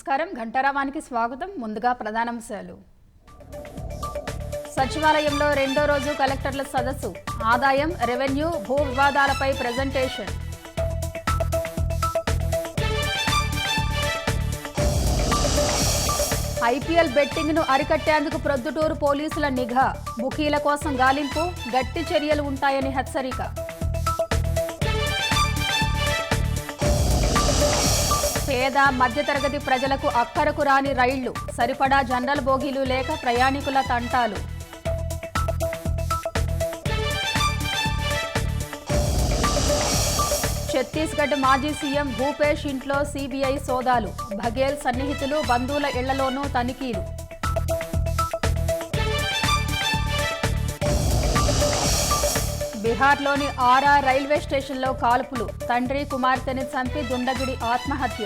నమస్కారం. ఘంటారావానికి స్వాగతం. ముందుగా ప్రధానాంశాలు. సచివాలయంలో రెండో రోజు కలెక్టర్ల సదస్సు. ఆదాయం, రెవెన్యూ, భూ వివాదాలపై ప్రెజెంటేషన్. ఐపీఎల్ బెట్టింగ్ ను అరికట్టేందుకు ప్రొద్దుటూరు పోలీసుల నిఘా. బుకీల కోసం గాలింపు, గట్టి చర్యలు ఉంటాయని హెచ్చరిక. పేద మధ్యతరగతి ప్రజలకు అక్కరకు రాని రైళ్లు, సరిపడా జనరల్ బోగీలు లేక ప్రయాణికుల తంటాలు. ఛత్తీస్గఢ్ మాజీ సీఎం భూపేష్ ఇంట్లో సీబీఐ సోదాలు. బఘేల్ సన్నిహితులు, బంధువుల ఇళ్లలోనూ తనిఖీలు. బీహార్లోని ఆరా రైల్వే స్టేషన్లో కాల్పులు. తండ్రి కుమార్తెని చంపి దుండగిడి ఆత్మహత్య.